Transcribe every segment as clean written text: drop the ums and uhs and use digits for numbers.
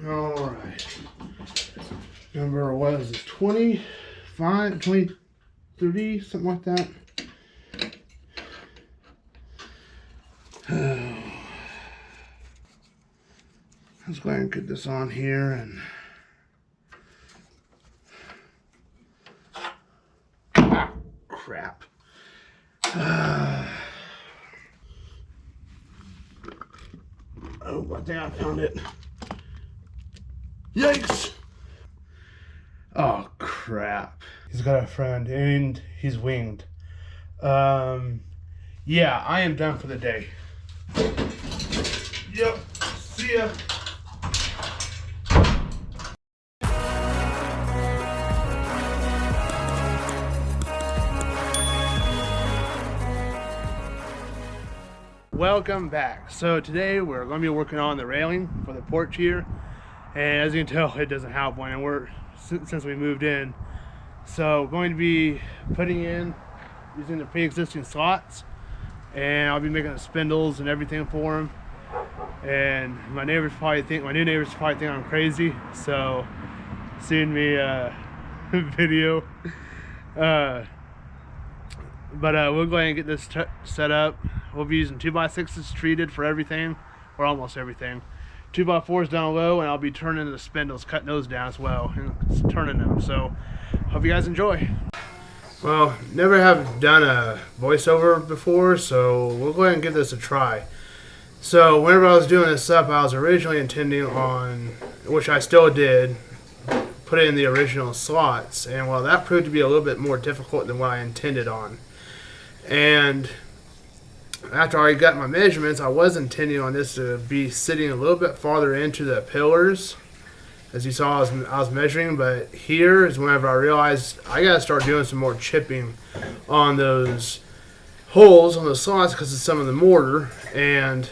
Alright. Number, what is it? 25, 23, something like that. Let's go ahead and get this on here and crap. Oh, I think I found it. Yikes! Oh, crap. He's got a friend and he's winged. Yeah, I am done for the day. Yep, see ya. Welcome back. So today we're going to be working on the railing for the porch here, and as you can tell, it doesn't have one, and we're since we moved in. So going to be putting in using the pre-existing slots, and I'll be making the spindles and everything for them. And my new neighbors probably think I'm crazy, so seeing me video. But we'll go ahead and get this set up. We'll be using 2x6s treated for everything, or almost everything. 2x4s down low, and I'll be turning the spindles, cutting those down as well, and turning them. So, hope you guys enjoy. Well, never have done a voiceover before, so we'll go ahead and give this a try. So, whenever I was doing this up, I was originally intending on, which I still did, put it in the original slots, and well, that proved to be a little bit more difficult than what I intended on. And after I got my measurements, I was intending on this to be sitting a little bit farther into the pillars. As you saw, I was measuring, but here is whenever I realized I got to start doing some more chipping on those holes on the slots because of some of the mortar. And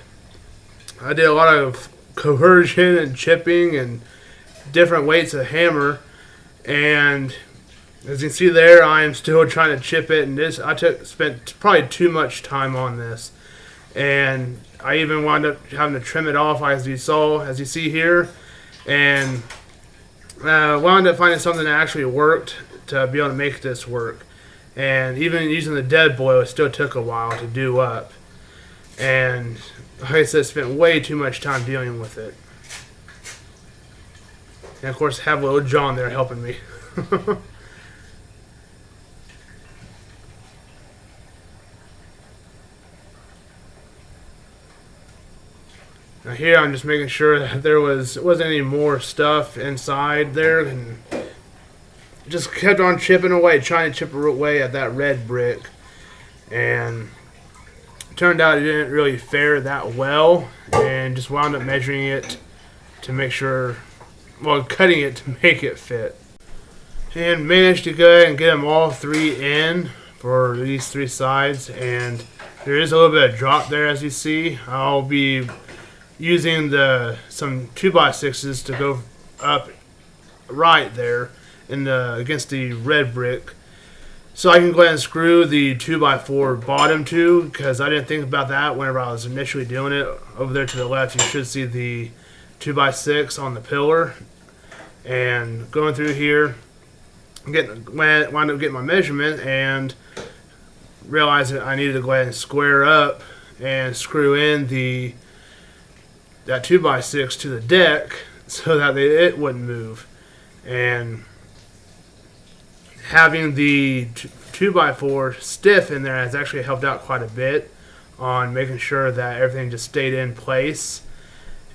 I did a lot of coercion and chipping and different weights of hammer, and as you can see there, I am still trying to chip it, and spent probably too much time on this, and I even wound up having to trim it off as you see here, and wound up finding something that actually worked to be able to make this work. And even using the dead boil, it still took a while to do up, and like I said, spent way too much time dealing with it. And of course, have little John there helping me. Now here I'm just making sure that there wasn't any more stuff inside there, and just kept on chipping away, trying to chip away at that red brick. And it turned out it didn't really fare that well, and just wound up measuring it to make sure, well, cutting it to make it fit. And managed to go ahead and get them all three in for these three sides, and there is a little bit of drop there as you see. I'll be using some 2x6s to go up right there against the red brick, so I can go ahead and screw the 2x4 bottom to, because I didn't think about that whenever I was initially doing it. Over there to the left, you should see the 2x6 on the pillar, and going through here, wound up getting my measurement and realized that I needed to go ahead and square up and screw in that 2x6 to the deck so that it wouldn't move. And having the 2x4 stiff in there has actually helped out quite a bit on making sure that everything just stayed in place,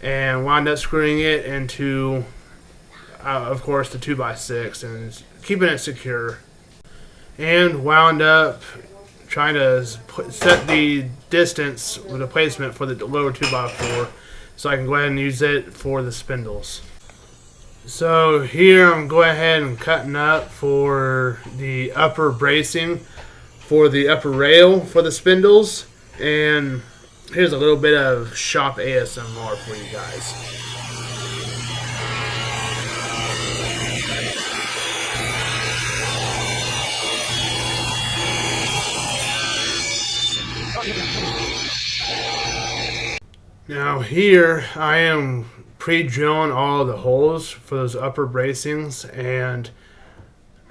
and wound up screwing it into of course the 2x6 and keeping it secure, and wound up trying to set the distance with the placement for the lower 2x4 so I can go ahead and use it for the spindles. So here I'm going ahead and cutting up for the upper bracing for the upper rail for the spindles, and here's a little bit of shop ASMR for you guys. Now here I am pre-drilling all the holes for those upper bracings and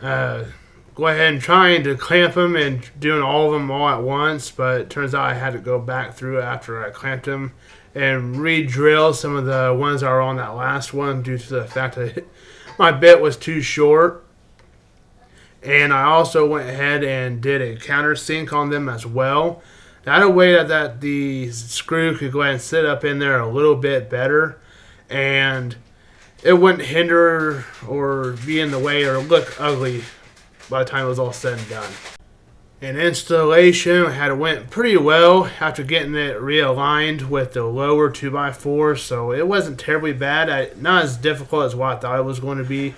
go ahead and trying to clamp them and doing all of them all at once, but it turns out I had to go back through after I clamped them and re-drill some of the ones that are on that last one due to the fact that my bit was too short. And I also went ahead and did a countersink on them as well. That way that the screw could go ahead and sit up in there a little bit better, and it wouldn't hinder or be in the way or look ugly by the time it was all said and done. And installation went pretty well after getting it realigned with the lower 2x4, so it wasn't terribly bad. Not as difficult as what I thought it was going to be,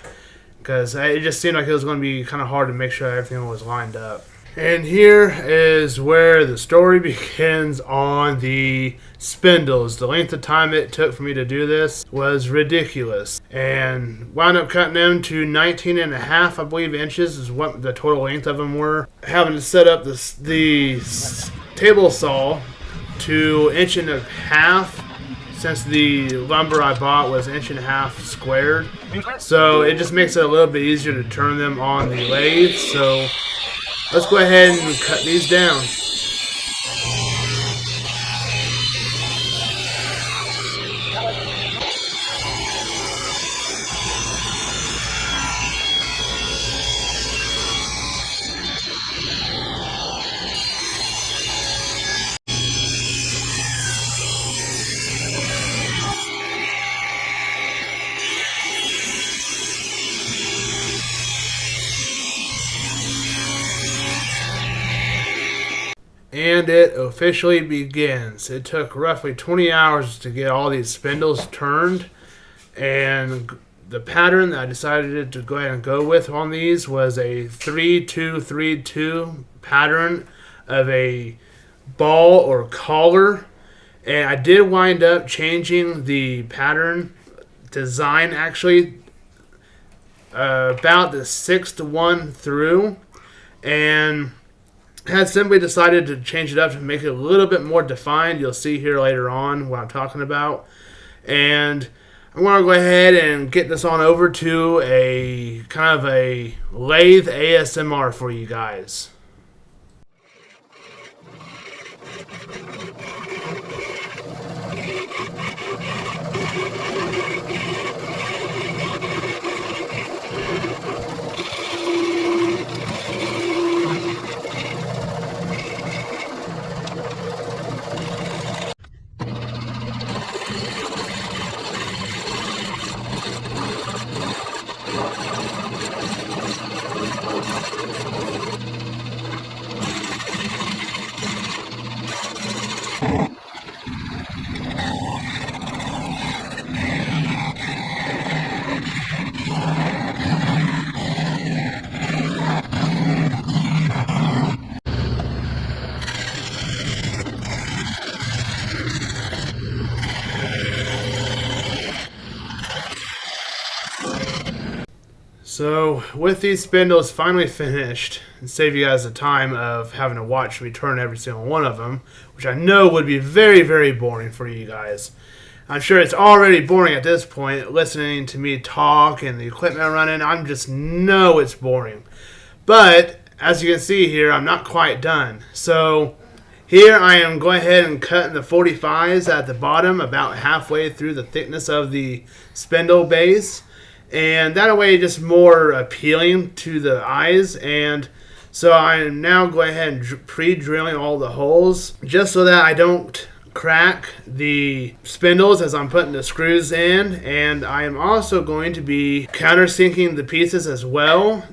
because it just seemed like it was going to be kind of hard to make sure everything was lined up. And here is where the story begins on the spindles. The length of time it took for me to do this was ridiculous. And wound up cutting them to 19.5, I believe, inches is what the total length of them were. Having to set up the table saw to 1.5 inches, since the lumber I bought was 1.5 inches squared. So it just makes it a little bit easier to turn them on the lathe. So let's go ahead and cut these down. And it officially begins. It took roughly 20 hours to get all these spindles turned, and the pattern that I decided to go ahead and go with on these was a 3-2-3-2 pattern of a ball or collar. And I did wind up changing the pattern design actually about the 6th one through, and had simply decided to change it up to make it a little bit more defined. You'll see here later on what I'm talking about. And I'm going to go ahead and get this on over to a kind of a lathe ASMR for you guys. So with these spindles finally finished, and save you guys the time of having to watch me turn every single one of them, which I know would be very, very boring for you guys. I'm sure it's already boring at this point, listening to me talk and the equipment running. I just know it's boring. But as you can see here, I'm not quite done. So here I am going ahead and cutting the 45s at the bottom, about halfway through the thickness of the spindle base. And that way just more appealing to the eyes. And so I'm now going ahead and pre-drilling all the holes just so that I don't crack the spindles as I'm putting the screws in. And I am also going to be countersinking the pieces as well,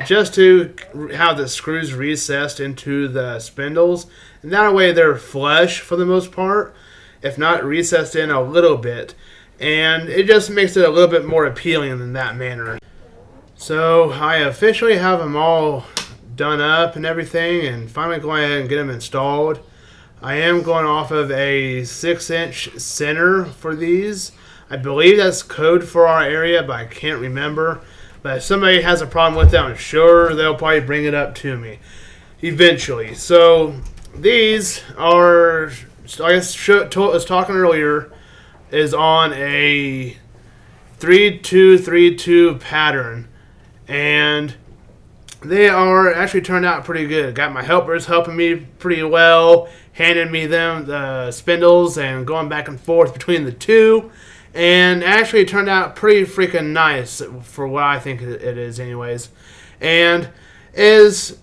just to have the screws recessed into the spindles. And that way they're flush for the most part, if not recessed in a little bit. And it just makes it a little bit more appealing in that manner. So I officially have them all done up and everything, and finally going ahead and get them installed. I am going off of a 6-inch center for these. I believe that's code for our area, but I can't remember. But if somebody has a problem with that, I'm sure they'll probably bring it up to me eventually. So these are, I guess I was talking earlier, is on a 3-2-3-2 pattern, and they are actually turned out pretty good. Got my helpers helping me pretty well, handing me the spindles and going back and forth between the two, and actually turned out pretty freaking nice for what I think it is anyways, and is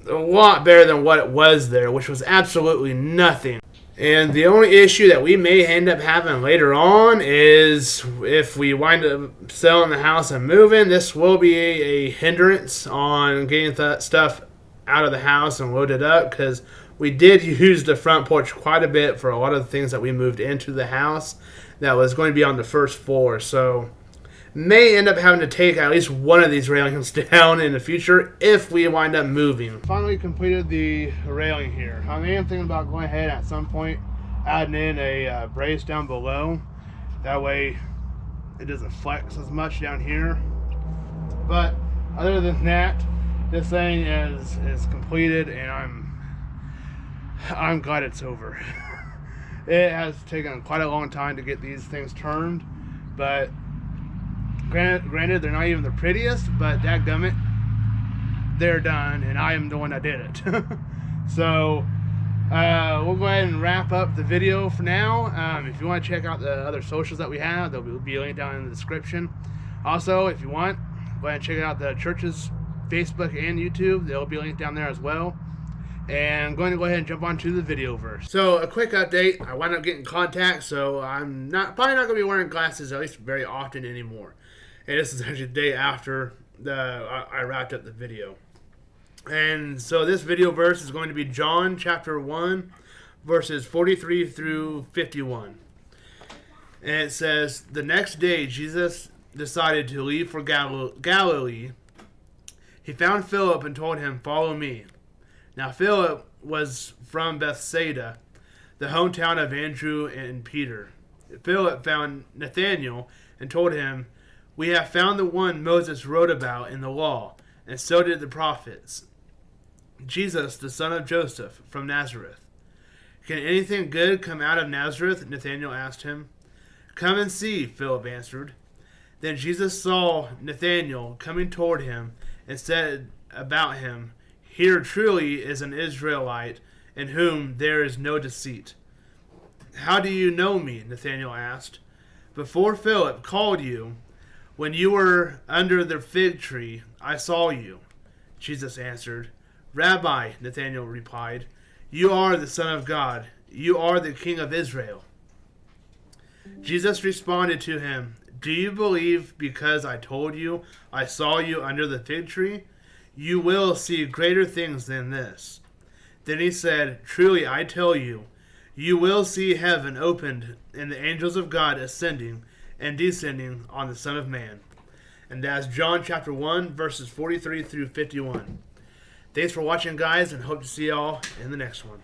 a lot better than what it was there, which was absolutely nothing. And the only issue that we may end up having later on is if we wind up selling the house and moving, this will be a hindrance on getting that stuff out of the house and loaded up, because we did use the front porch quite a bit for a lot of the things that we moved into the house that was going to be on the first floor. So may end up having to take at least one of these railings down in the future if we wind up moving. Finally completed the railing here. I am thinking about going ahead at some point adding in a brace down below. That way it doesn't flex as much down here. But other than that, this thing is completed, and I'm glad it's over. It has taken quite a long time to get these things turned, but Granted, they're not even the prettiest, but dadgummit, they're done, and I am the one that did it. So, we'll go ahead and wrap up the video for now. If you want to check out the other socials that we have, they'll be linked down in the description. Also, if you want, go ahead and check out the church's Facebook and YouTube. They'll be linked down there as well. And I'm going to go ahead and jump onto the video verse. So, a quick update. I wound up getting contacts, so I'm probably not going to be wearing glasses, at least very often anymore. And this is actually the day after I wrapped up the video. And so this video verse is going to be John chapter 1, verses 43 through 51. And it says, "The next day Jesus decided to leave for Galilee. He found Philip and told him, 'Follow me.' Now Philip was from Bethsaida, the hometown of Andrew and Peter. Philip found Nathanael and told him, 'We have found the one Moses wrote about in the law, and so did the prophets, Jesus, the son of Joseph, from Nazareth.' 'Can anything good come out of Nazareth?' Nathanael asked him. 'Come and see,' Philip answered. Then Jesus saw Nathanael coming toward him and said about him, 'Here truly is an Israelite in whom there is no deceit.' 'How do you know me?' Nathanael asked. 'Before Philip called you, when you were under the fig tree, I saw you,' Jesus answered. 'Rabbi,' Nathanael replied, 'you are the Son of God. You are the King of Israel.' Jesus responded to him, 'Do you believe because I told you I saw you under the fig tree? You will see greater things than this.' Then he said, 'Truly I tell you, you will see heaven opened and the angels of God ascending and descending on the Son of Man.'" And that's John chapter 1, verses 43 through 51. Thanks for watching, guys, and hope to see y'all in the next one.